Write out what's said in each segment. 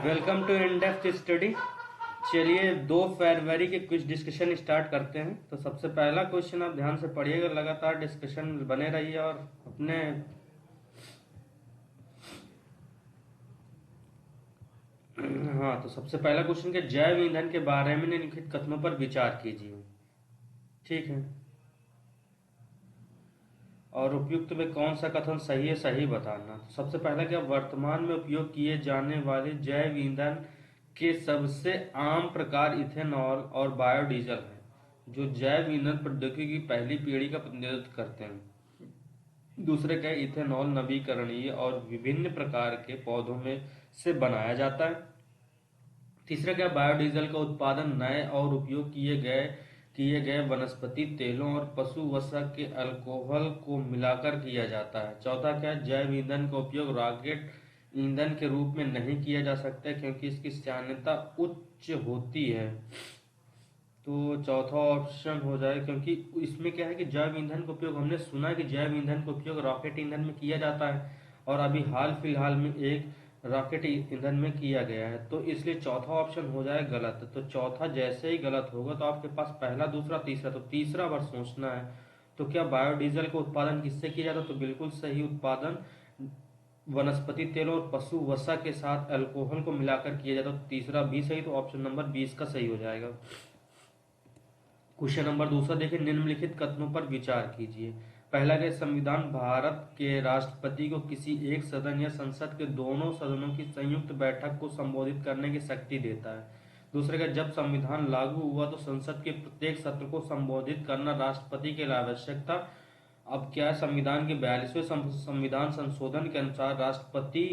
Welcome to in depth study. चलिए 2 फरवरी के कुछ डिस्कशन स्टार्ट करते हैं। तो सबसे पहला क्वेश्चन आप ध्यान से पढ़िएगा, लगातार डिस्कशन बने रहिए और अपने हाँ, तो सबसे पहला क्वेश्चन के जैव ईंधन के बारे में निम्नलिखित कथनों पर विचार कीजिए। ठीक है, और उपयुक्त में कौन सा कथन सही है, सही बताना। तो सबसे पहला क्या, वर्तमान में उपयोग किए जाने वाले जैव ईंधन के सबसे आम प्रकार इथेनॉल और बायोडीजल है, जो जैव ईंधन प्रौद्योगिकी की पहली पीढ़ी का प्रतिनिधित्व करते हैं। दूसरे क्या, इथेनॉल नवीकरणीय और विभिन्न प्रकार के पौधों में से बनाया जाता है। तीसरा क्या, बायोडीजल का उत्पादन नए और उपयोग किए गए वनस्पति तेलों और पशु वसा के अल्कोहल को मिलाकर किया जाता है। चौथा क्या, जैव ईंधन का उपयोग रॉकेट ईंधन के रूप में नहीं किया जा सकता क्योंकि इसकी स्यान्यता उच्च होती है। तो चौथा ऑप्शन हो जाए, क्योंकि इसमें क्या है कि जैव ईंधन का उपयोग, हमने सुना है कि जैव ईंधन का उपयोग रॉकेट ईंधन में किया जाता है और अभी हाल फिलहाल में एक रॉकेट ईंधन में किया गया है, तो इसलिए चौथा ऑप्शन हो जाए गलत। तो चौथा जैसे ही गलत होगा तो आपके पास पहला, दूसरा, तीसरा, तो तीसरा बार सोचना है। तो क्या बायोडीजल का उत्पादन किससे किया जाता, तो बिल्कुल सही, उत्पादन वनस्पति तेल और पशु वसा के साथ अल्कोहल को मिलाकर किया जाता। तो तीसरा भी सही, तो ऑप्शन नंबर 20 का सही हो जाएगा। क्वेश्चन नंबर दूसरा देखिए, निम्नलिखित कथनों पर विचार कीजिए। पहला है, संविधान भारत के राष्ट्रपति को किसी एक सदन या संसद के दोनों सदनों की संयुक्त बैठक को संबोधित करने की शक्ति देता है। दूसरे का, जब संविधान लागू हुआ तो संसद के प्रत्येक सत्र को संबोधित करना राष्ट्रपति के लिए आवश्यक था। अब क्या है, संविधान के 42वें संविधान संशोधन के अनुसार राष्ट्रपति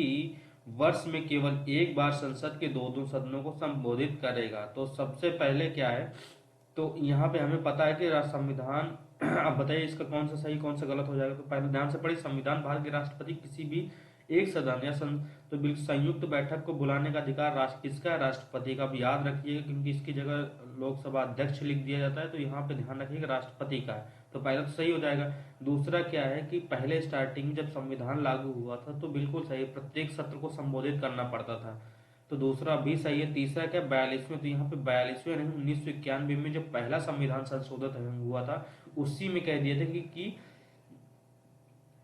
वर्ष में केवल एक बार संसद के दो सदनों को संबोधित करेगा। तो सबसे पहले क्या है, तो यहाँ पे हमें पता है कि संविधान अब बताइए इसका कौन सा सही कौन सा गलत हो जाएगा। तो पहले ध्यान से पढ़िए, संविधान भारत के राष्ट्रपति किसी भी एक सदन या तो बिल्कुल संयुक्त बैठक को बुलाने का अधिकार राष्ट्र किसका है, राष्ट्रपति का। भी याद रखिएगा क्योंकि इसकी जगह लोकसभा अध्यक्ष लिख दिया जाता है, तो यहाँ पे ध्यान रखिएगा राष्ट्रपति का है। तो पहला तो सही हो जाएगा। दूसरा क्या है कि पहले स्टार्टिंग जब संविधान लागू हुआ था तो बिल्कुल सही, प्रत्येक सत्र को संबोधित करना पड़ता था, तो दूसरा भी सही है। तीसरा क्या, 42वें, तो यहाँ पे 42वें नहीं, 1991 में जब पहला संविधान संशोधन हुआ था उसी में कह दिया था कि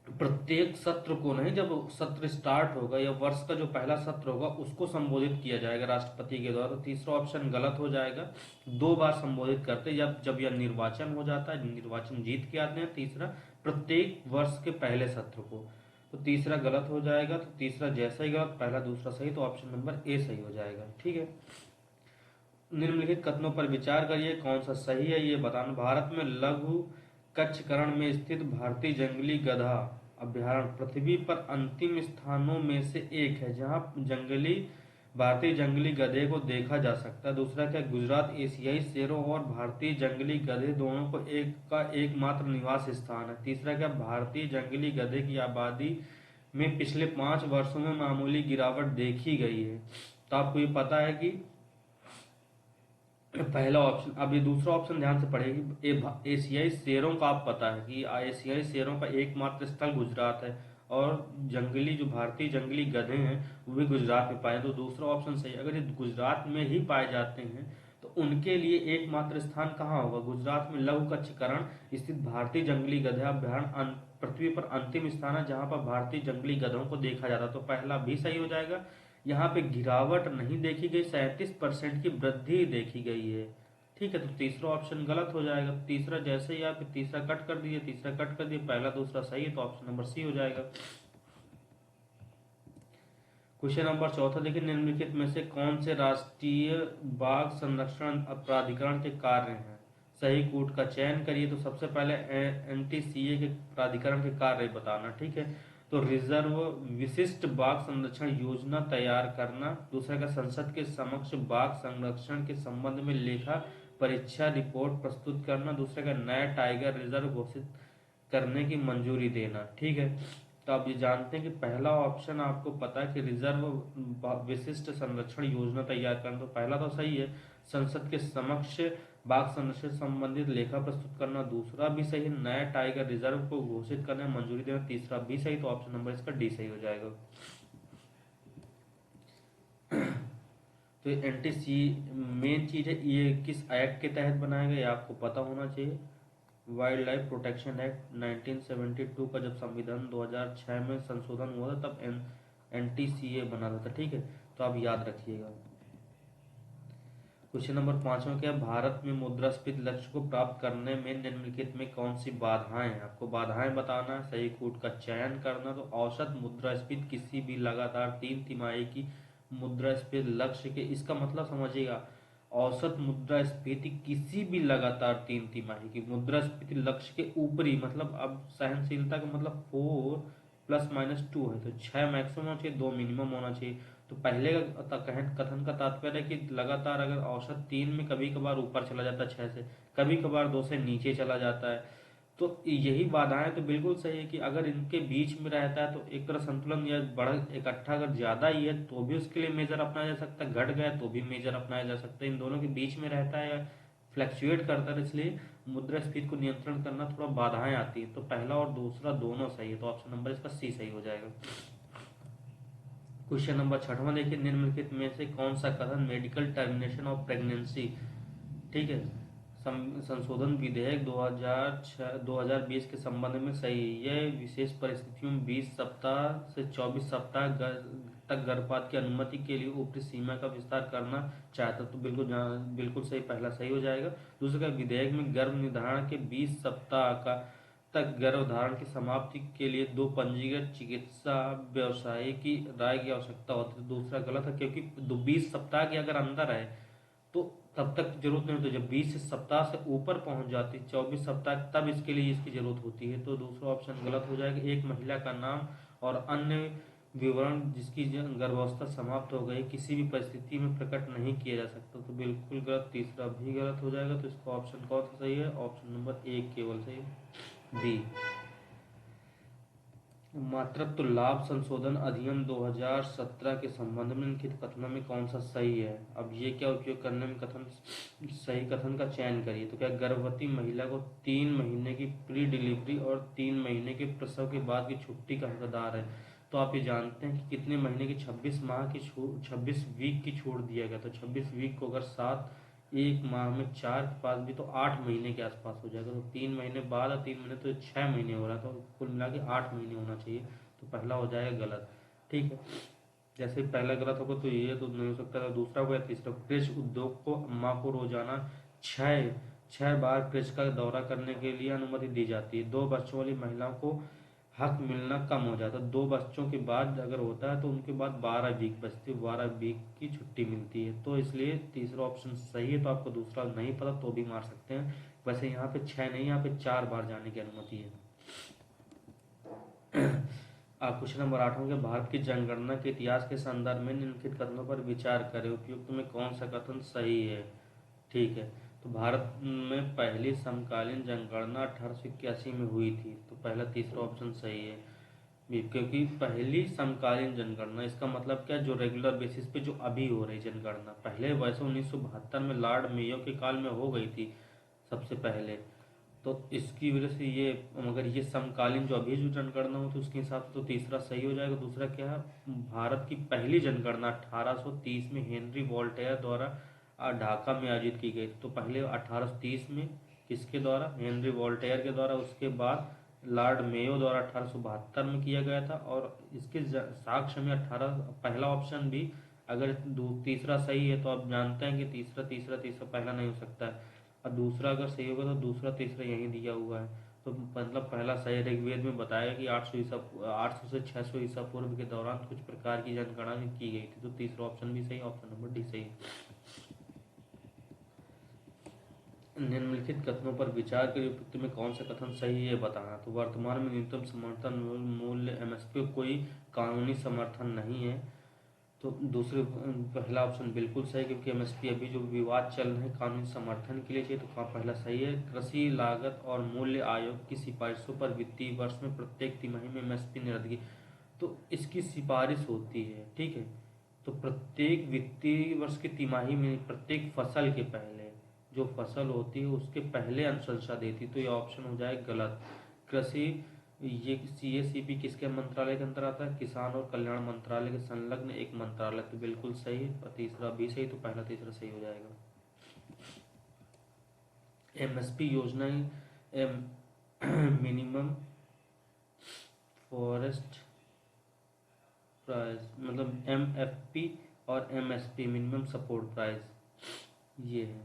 प्रत्येक सत्र को नहीं, जब सत्र स्टार्ट होगा या वर्ष का जो पहला सत्र होगा उसको संबोधित किया जाएगा राष्ट्रपति के द्वारा। तो तीसरा ऑप्शन गलत हो जाएगा। 2 बार संबोधित करते जब जब यह निर्वाचन हो जाता है, निर्वाचन जीत के आते हैं। तीसरा, प्रत्येक वर्ष के पहले सत्र को, तो तीसरा गलत हो जाएगा। तो तीसरा जैसा ही गलत, पहला दूसरा सही, तो ऑप्शन नंबर ए सही हो जाएगा। ठीक है, निम्नलिखित कथनों पर विचार करिए, कौन सा सही है ये बताना। भारत में लघु कच्छकरण में स्थित भारतीय जंगली गधा अभयारण्य पृथ्वी पर अंतिम स्थानों में से एक है जहां भारतीय जंगली गधे को देखा जा सकता है। दूसरा क्या, गुजरात एशियाई शेरों और भारतीय जंगली गधे दोनों को एकमात्र निवास स्थान है। तीसरा क्या, भारतीय जंगली गधे की आबादी में पिछले 5 वर्षों में मामूली गिरावट देखी गई है। तो आपको ये पता है कि पहला ऑप्शन, अब ये दूसरा ऑप्शन ध्यान से पढ़ेगी। एशियाई शेरों का आप पता है कि एशियाई शेरों का एकमात्र स्थल गुजरात है और जंगली जो भारतीय जंगली गधे हैं वो भी गुजरात में पाए। तो दूसरा ऑप्शन सही है। अगर ये गुजरात में ही पाए जाते हैं तो उनके लिए एकमात्र स्थान कहाँ होगा, गुजरात में लघु कच्छकरण स्थित भारतीय जंगली गधे अभ्यारण्य पृथ्वी पर अंतिम स्थान है जहां पर भारतीय जंगली गधों को देखा जाता है। तो पहला भी सही हो जाएगा। यहाँ पे गिरावट नहीं देखी गई, 37% की वृद्धि देखी गई है। ठीक है, तो तीसरा ऑप्शन गलत हो जाएगा। तीसरा जैसे ही आप तीसरा कट कर दिए, तीसरा कट कर दिए, पहला दूसरा सही है, तो ऑप्शन नंबर सी हो जाएगा। क्वेश्चन नंबर चौथा देखिए, निम्नलिखित में से कौन से राष्ट्रीय बाघ संरक्षण प्राधिकरण के कार्य हैं, सही कूट का चयन करिए। तो सबसे पहले एनटीसीए के प्राधिकरण के कार्य बताना। ठीक है, तो रिजर्व विशिष्ट बाघ संरक्षण योजना तैयार करना। दूसरा का, संसद के समक्ष बाघ संरक्षण के संबंध में लेखा परीक्षा रिपोर्ट प्रस्तुत करना। दूसरा का, नया टाइगर रिजर्व घोषित करने की मंजूरी देना। ठीक है, तो आप ये जानते हैं कि पहला ऑप्शन आपको पता है कि रिजर्व विशिष्ट संरक्षण योजना तैयार करना, तो पहला तो सही है। संसद के समक्ष बाघ संरक्षण से संबंधित लेखा प्रस्तुत करना, दूसरा भी सही है। नया टाइगर रिजर्व को घोषित करने मंजूरी देना, तीसरा भी सही, तो ऑप्शन नंबर इसका डी सही हो जाएगा। तो एनटीसी मेन चीज़ है, ये किस एक्ट के तहत बनाया गया ये आपको पता होना चाहिए। वाइल्ड लाइफ प्रोटेक्शन एक्ट 1972 का जब संविधान 2006 में संशोधन हुआ था तब एनटीसीए बना था, ठीक है, तो आप याद रखिएगा। क्वेश्चन नंबर 5 में क्या है, भारत में मुद्रास्फीति लक्ष्य को प्राप्त करने में निम्नलिखित में कौन सी बाधाएं हैं, आपको बाधाएं बताना है, सही कूट का चयन करना। तो औसत मुद्रास्फीति किसी भी लगातार 3 तिमाही की मुद्रास्फीति लक्ष्य के, इसका मतलब समझिएगा, औसत मुद्रास्फीति किसी भी लगातार 3 तिमाही की मुद्रास्फीति लक्ष्य के ऊपरी, मतलब अब सहनशीलता का मतलब 4 ± 2 है, तो 6 मैक्सिमम होना चाहिए, 2 मिनिमम होना चाहिए। तो पहले का कथन का तात्पर्य है कि लगातार अगर औसत 3 में कभी कभार ऊपर चला जाता है 6 से, कभी कभार 2 से नीचे चला जाता है, तो यही बाधाएं तो बिल्कुल सही है कि अगर इनके बीच में रहता है तो एक तरह संतुलन या बढ़ इकट्ठा अगर ज्यादा ही है तो भी उसके लिए मेजर अपनाया जा सकता है, घट गया तो भी मेजर अपनाया जा सकता है, इन दोनों के बीच में रहता है या फ्लैक्चुएट करता है, इसलिए मुद्रास्फीति को नियंत्रण करना थोड़ा बाधाएं आती है। तो पहला और दूसरा दोनों सही है, तो ऑप्शन नंबर इसका सी सही हो जाएगा। क्वेश्चन नंबर 6वां देखिए, निम्नलिखित में से कौन सा कथन मेडिकल टर्मिनेशन ऑफ प्रेगनेंसी, ठीक है, संशोधन विधेयक 2020 के संबंध में सही है। यह विशेष परिस्थितियों में 20 सप्ताह से 24 सप्ताह तक गर्भपात की अनुमति के लिए ऊपरी सीमा का विस्तार करना चाहता, तो बिल्कुल सही, पहला सही हो जाएगा। दूसरा, विधेयक में गर्भ निर्धारण के 20 सप्ताह का तक गर्भधारण की समाप्ति के लिए 2 पंजीकृत चिकित्सा व्यवसायी की राय की आवश्यकता होती है। दूसरा गलत है, क्योंकि 20 सप्ताह के अगर अंदर है तो तब तक जरूरत नहीं होती, जब 20 सप्ताह से ऊपर पहुंच जाती 24 सप्ताह तब इसके लिए इसकी जरूरत होती है। तो दूसरा ऑप्शन गलत हो जाएगा। एक महिला का नाम और अन्य विवरण जिसकी गर्भावस्था समाप्त हो गई किसी भी परिस्थिति में प्रकट नहीं किया जा सकता, तो बिल्कुल गलत, तीसरा भी गलत हो जाएगा। तो इसका ऑप्शन कौन सा सही है, ऑप्शन नंबर 1 केवल सही, बी। मातृत्व लाभ संशोधन अधिनियम 2017 के संबंध में निम्नलिखित कथनों में कौन सा सही है। अब ये क्या उपयोग करने में कथन, सही कथन का चयन करिए। तो क्या गर्भवती महिला को 3 महीने की प्री डिलीवरी और 3 महीने के प्रसव के बाद की छुट्टी का हकदार है। तो आप ये जानते हैं कि कितने महीने की 26 माह की छूट, 26 वीक की छूट दिया गया। तो 26 वीक को अगर 7 एक माह में 4 के पास भी तो 8 महीने के आसपास हो जाएगा। तो 3 महीने बाद और 3 महीने तो 6 महीने हो रहा था, तो कुल मिला के 8 महीने होना चाहिए। तो पहला हो जाएगा गलत, ठीक है। जैसे पहला गलत होगा तो ये तो नहीं हो सकता था। दूसरा हो गया, तीसरा, कृषि उद्योग को माँ को रोजाना छः छः बार कृषि का दौरा करने के लिए अनुमति दी जाती है। 2 बच्चों वाली महिलाओं को हक मिलना कम हो जाता है। 2 बच्चों के बाद अगर होता है तो उनके बाद 12 वीक बचती है, 12 वीक की छुट्टी मिलती है। तो इसलिए तीसरा ऑप्शन सही है। तो आपको दूसरा नहीं पता तो भी मार सकते हैं। वैसे यहाँ पे 6 नहीं, यहाँ पे 4 बार जाने की अनुमति है। क्वेश्चन नंबर 8 में, भारत की जनगणना के इतिहास के संदर्भ में निम्नलिखित कथनों पर विचार करें, उपयुक्त में कौन सा कथन सही है, ठीक है। तो भारत में पहली समकालीन जनगणना 1881 में हुई थी, तो पहला तीसरा ऑप्शन सही है। क्योंकि पहली समकालीन जनगणना इसका मतलब क्या, जो रेगुलर बेसिस पे जो अभी हो रही जनगणना, पहले वैसे 1972 में लॉर्ड मेयो के काल में हो गई थी सबसे पहले, तो इसकी वजह से ये, मगर ये समकालीन जो अभी जो जनगणना हो तो उसके हिसाब से तो तीसरा सही हो जाएगा। दूसरा क्या है, भारत की पहली जनगणना 1830 में हेनरी वोल्टेयर द्वारा ढाका में आयोजित की गई। तो पहले 1830 में किसके द्वारा, हेनरी वोल्टेयर के द्वारा, उसके बाद लॉर्ड मेयो द्वारा 1872 में किया गया था। और इसके साक्ष्य में 18, पहला ऑप्शन भी अगर तीसरा सही है तो आप जानते हैं कि तीसरा तीसरा तीसरा पहला नहीं हो सकता है, और दूसरा अगर सही होगा तो दूसरा तीसरा यही दिया हुआ है। तो मतलब पहला सही, ऋग्वेद में बताया कि 800 से 600 ईसा पूर्व के दौरान कुछ प्रकार की जनगणना की गई थी। तो तीसरा ऑप्शन भी सही, ऑप्शन नंबर डी सही। निम्नलिखित कथनों पर विचार कर उपयुक्त में कौन सा कथन सही है बताना। तो वर्तमान में न्यूनतम समर्थन मूल्य एमएसपी कोई कानूनी समर्थन नहीं है। तो दूसरे, पहला ऑप्शन बिल्कुल सही, क्योंकि एमएसपी अभी जो विवाद चल रहे हैं कानूनी समर्थन के लिए चाहिए, तो पहला सही है। कृषि लागत और मूल्य आयोग की सिफारिशों पर वित्तीय वर्ष में प्रत्येक तिमाही में एमएसपी निर्धारित, तो इसकी सिफारिश होती है, ठीक है। तो प्रत्येक वित्तीय वर्ष की तिमाही में प्रत्येक फसल के पहले, जो फसल होती है उसके पहले अनुशंसा देती, तो ये ऑप्शन हो जाए गलत। कृषि ये CACP किसके मंत्रालय के अंदर आता है? किसान और कल्याण मंत्रालय के संलग्न एक मंत्रालय, तो बिल्कुल सही। और तीसरा भी सही, तो पहला तीसरा सही हो जाएगा। MSP योजना मिनिमम फॉरेस्ट प्राइस, मतलब MFP और MSP मिनिमम सपोर्ट प्राइस, ये है।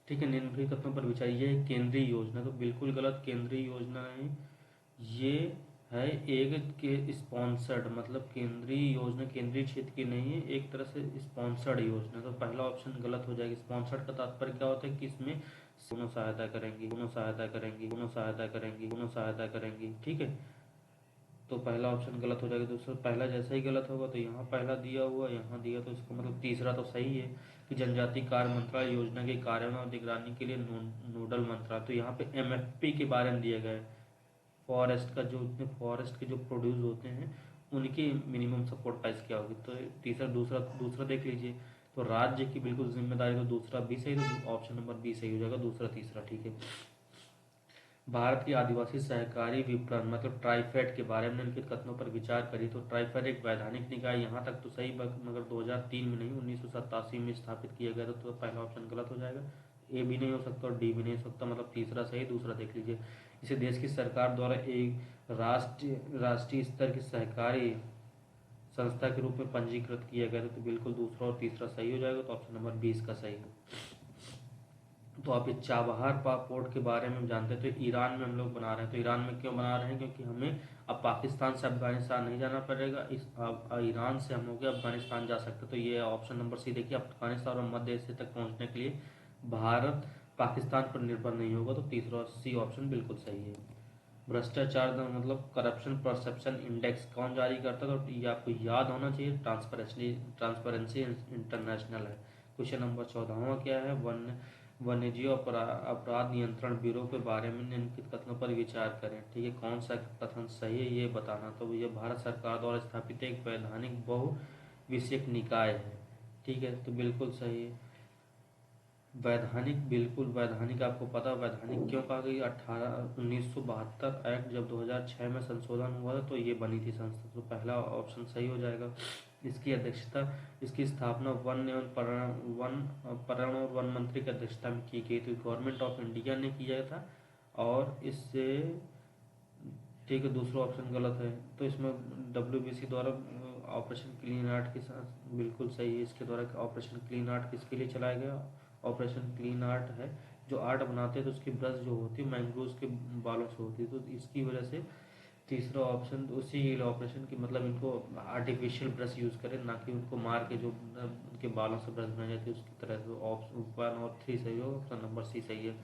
ठीक है, निम्नलिखित कथनों पर विचार। ये है केंद्रीय योजना, तो बिल्कुल गलत, केंद्रीय योजना नहीं, ये है एक के स्पॉन्सर्ड, मतलब केंद्रीय योजना केंद्रीय क्षेत्र की नहीं है, एक तरह से स्पॉन्सर्ड योजना, तो पहला ऑप्शन गलत हो जाएगा। स्पॉन्सर्ड का तात्पर्य क्या होता है कि इसमें दोनों सहायता करेंगी, दोनों सहायता करेंगी, दोनों सहायता करेंगी, दोनों सहायता करेंगी, ठीक है, तो पहला ऑप्शन गलत हो जाएगा। दूसरा पहला जैसा ही गलत होगा, तो यहाँ पहला दिया हुआ, यहाँ दिया, तो इसका मतलब तीसरा तो सही है कि जनजातीय कार्य मंत्रालय योजना के कार्यान्वयन और निगरानी के लिए नोडल मंत्रालय, तो यहाँ पे MFP के बारे में दिया गया है। फॉरेस्ट का जो फॉरेस्ट के जो प्रोड्यूस होते हैं उनकी मिनिमम सपोर्ट प्राइस क्या होगी, तो तीसरा दूसरा दूसरा देख लीजिए। तो राज्य की बिल्कुल जिम्मेदारी, तो दूसरा भी सही, तो ऑप्शन नंबर बी सही हो जाएगा, दूसरा तीसरा, ठीक है। भारत की आदिवासी सहकारी विपणन मतलब ट्राइफेड के बारे में निम्नलिखित कथनों पर विचार करिए, तो ट्राइफेड एक वैधानिक निकाय, यहाँ तक तो सही, मगर 2003 में नहीं 1987 में स्थापित किया गया था, तो पहला ऑप्शन गलत हो जाएगा। ए भी नहीं हो सकता और डी भी नहीं हो सकता, मतलब तीसरा सही, दूसरा देख लीजिए। इसे देश की सरकार द्वारा एक राष्ट्रीय स्तर की सहकारी संस्था के रूप में पंजीकृत किया गया था, तो बिल्कुल दूसरा और तीसरा सही हो जाएगा, तो ऑप्शन नंबर 20 का सही है। तो आप ये चाबहार पोर्ट के बारे में जानते हैं, तो ईरान में हम लोग बना रहे हैं, तो ईरान में क्यों बना रहे हैं? क्योंकि हमें अब पाकिस्तान से अफगानिस्तान नहीं जाना पड़ेगा, ईरान से हम लोग अफगानिस्तान जा सकते हैं, तो ये ऑप्शन नंबर सी देखिए। अफगानिस्तान और मध्य एशिया तक पहुंचने के लिए भारत पाकिस्तान पर निर्भर नहीं होगा, तो तीसरा सी ऑप्शन बिल्कुल सही है। भ्रष्टाचार दर मतलब करप्शन परसेप्शन इंडेक्स कौन जारी करता है? तो ये आपको याद होना चाहिए, ट्रांसपेरेंसी इंटरनेशनल है। क्वेश्चन नंबर 14वां क्या है? वन्यजीव अपराध नियंत्रण ब्यूरो के बारे में निम्नलिखित कथनों पर विचार करें, ठीक है, कौन सा कथन सही है ये बताना। तो ये भारत सरकार द्वारा स्थापित एक वैधानिक बहु विषयक निकाय है, ठीक है, तो बिल्कुल सही है। वैधानिक, बिल्कुल वैधानिक, आपको पता वैधानिक क्यों कहा गई? 1972 एक्ट जब 2006 में संशोधन हुआ था, तो ये बनी थी संस्था, तो पहला ऑप्शन सही हो जाएगा। इसकी अध्यक्षता, इसकी स्थापना वन एवं पर्यावरण और वन मंत्री की अध्यक्षता में की गई थी, गवर्नमेंट ऑफ इंडिया ने किया था। और इससे, ठीक है, दूसरा ऑप्शन गलत है, तो इसमें WBC द्वारा ऑपरेशन क्लीन आर्ट के साथ बिल्कुल सही है। इसके द्वारा ऑपरेशन क्लीन आर्ट किसके लिए चलाया गया? ऑपरेशन क्लीन आर्ट है, जो आर्ट बनाते हैं तो उसकी ब्रश जो होती है मैंग्रोव के बालों से होती है, तो इसकी वजह से तीसरा ऑप्शन उसी ऑपरेशन की, मतलब इनको आर्टिफिशियल ब्रश यूज़ करें, ना कि उनको मार के जो उनके बालों से ब्रश बनाई जाती है उसकी तरह। तो ऑप्शन 1 और 3 सही हो, ऑप्शन नंबर सी सही है।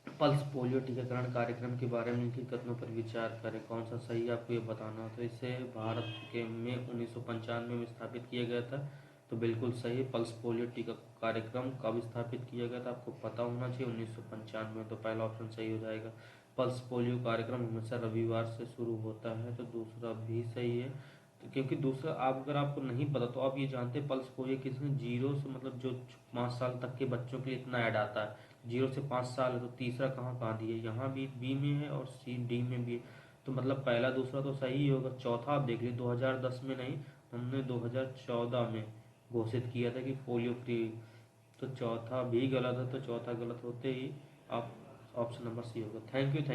पल्स पोलियो टीकाकरण कार्यक्रम के बारे में इनकी कथनों पर विचार करें, कौन सा सही आपको ये बताना। तो इसे भारत के में 1995 में स्थापित किया गया था, तो बिल्कुल सही। पल्स पोलियो टीका कार्यक्रम कब स्थापित किया गया था आपको पता होना चाहिए, 1995 में, तो पहला ऑप्शन सही हो जाएगा। पल्स पोलियो कार्यक्रम हमेशा रविवार से शुरू होता है, तो दूसरा भी सही है। तो क्योंकि दूसरा, आप अगर आपको नहीं पता तो आप ये जानते हैं पल्स पोलियो किसने, 0 से मतलब जो 5 साल तक के बच्चों के लिए इतना ऐड आता है, 0 से 5 साल है, तो तीसरा कहाँ कहाँ दिए? यहाँ भी बी में है और सी डी में भी है, तो मतलब पहला दूसरा तो सही ही होगा। चौथा आप देख लीजिए, 2010 में नहीं, हमने 2014 में घोषित किया था कि पोलियो फ्री, तो चौथा भी गलत है, तो चौथा गलत होते ही आप ऑप्शन नंबर सी होगा। Thank you.